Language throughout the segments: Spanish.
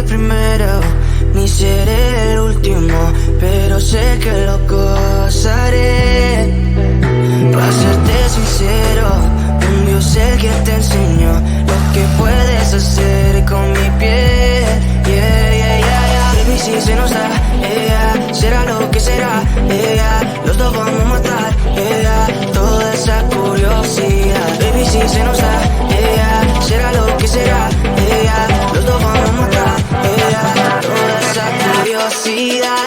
primero, ni seré el último, pero sé que lo gozaré. Para serte sincero, un Dios el que te enseñó lo que puedes hacer con mi piel. Baby, si se nos da, será lo que será, los dos vamos a matar, toda esa curiosidad. Baby, si se nos da, será lo que será, los dos vamos a matar, toda esa curiosidad.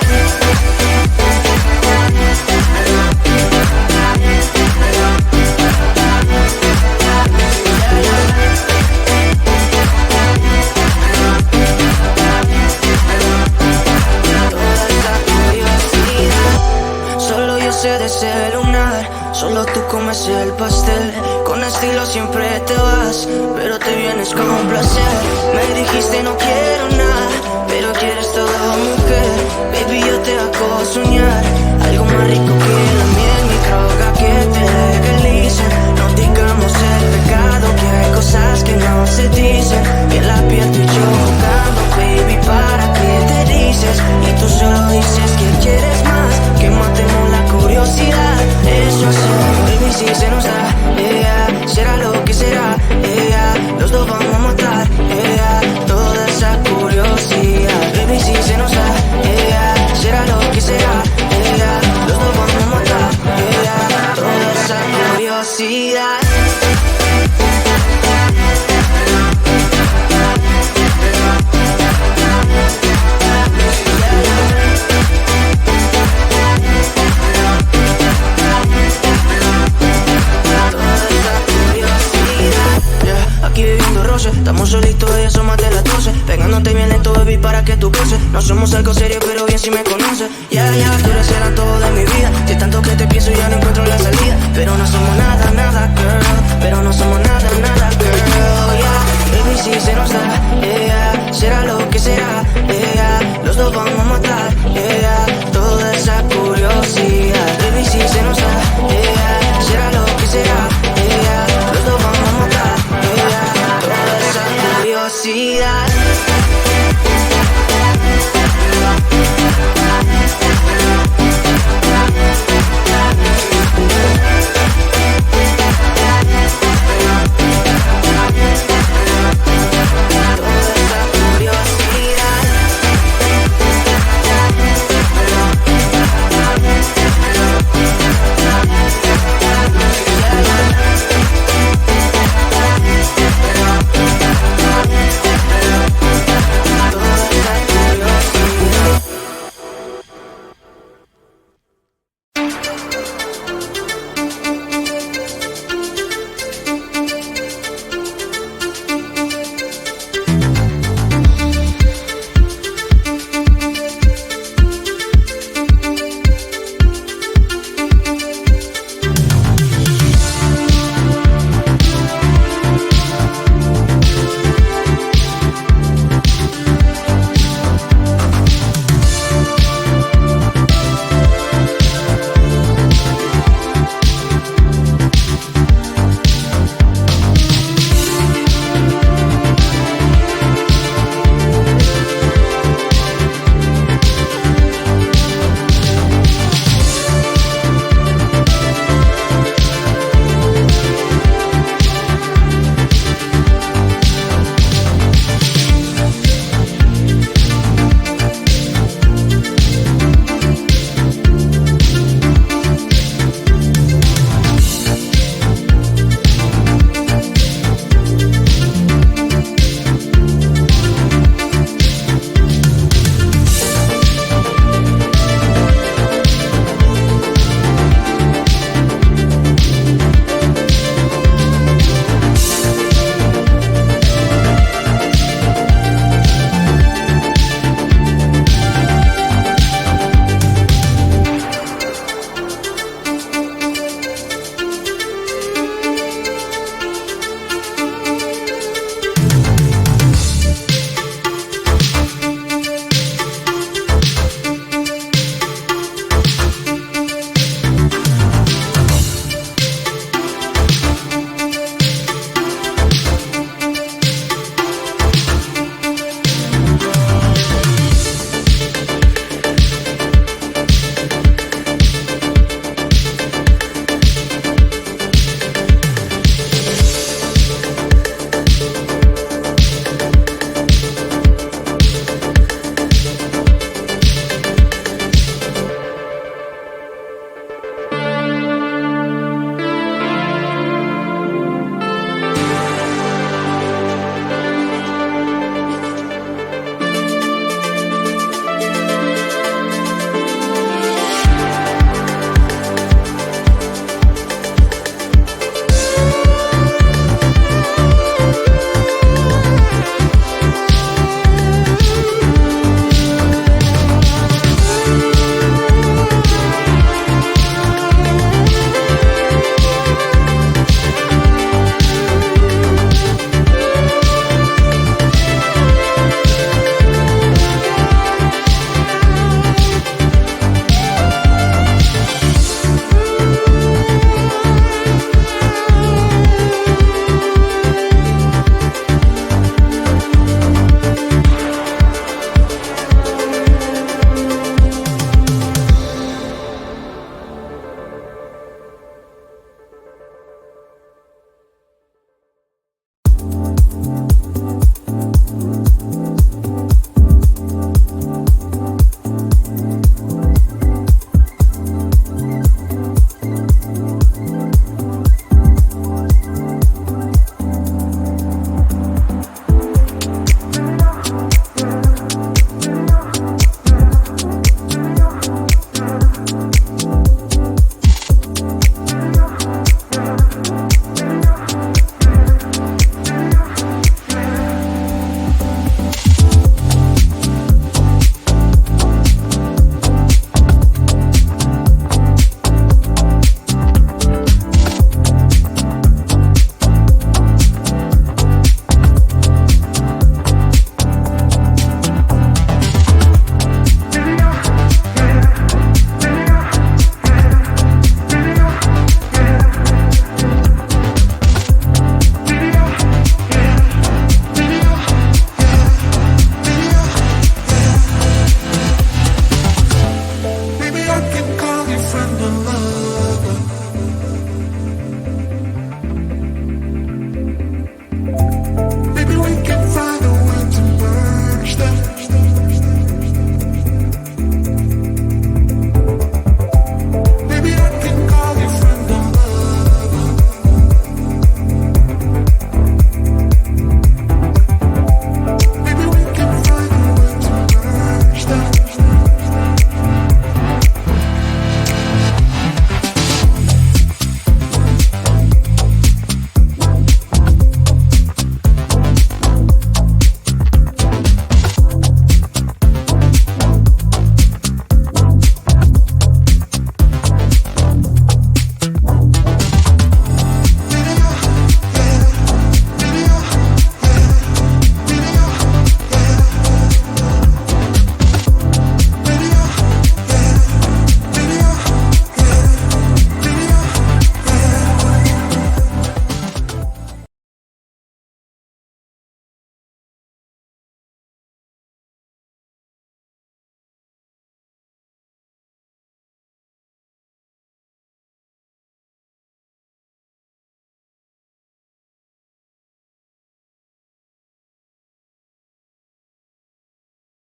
De ese lunar, solo tú comes el pastel. Con estilo siempre te vas, pero te vienes con un placer. Me dijiste no quiero nada, pero quieres todo, mujer. Baby, yo te hago soñar algo más rico que la miel, mi droga que te legalice. No digamos el pecado, que hay cosas que no se dicen. Y en la piel tú y yo jugando, baby, ¿para qué te dices? Y tú solo dices que quieres más, que matemos la curiosidad. Eso es, baby, si se nos da, será lo que será, los dos vamos a matar, toda esa curiosidad. Baby, si se nos da, será lo que será, los dos vamos a matar, toda esa curiosidad. Aquí viviendo roce, estamos solitos, ella son más de las 12. Pegándote bien lento, baby, para que tú goces. No somos algo serio, pero bien si me conoces. Tú eres el todo de mi vida. Si tanto que te pienso ya no encuentro la salida. Pero no somos nada, nada, girl. Pero no somos nada, nada, girl, Baby, si se nos da, será lo que será, los dos vamos a matar,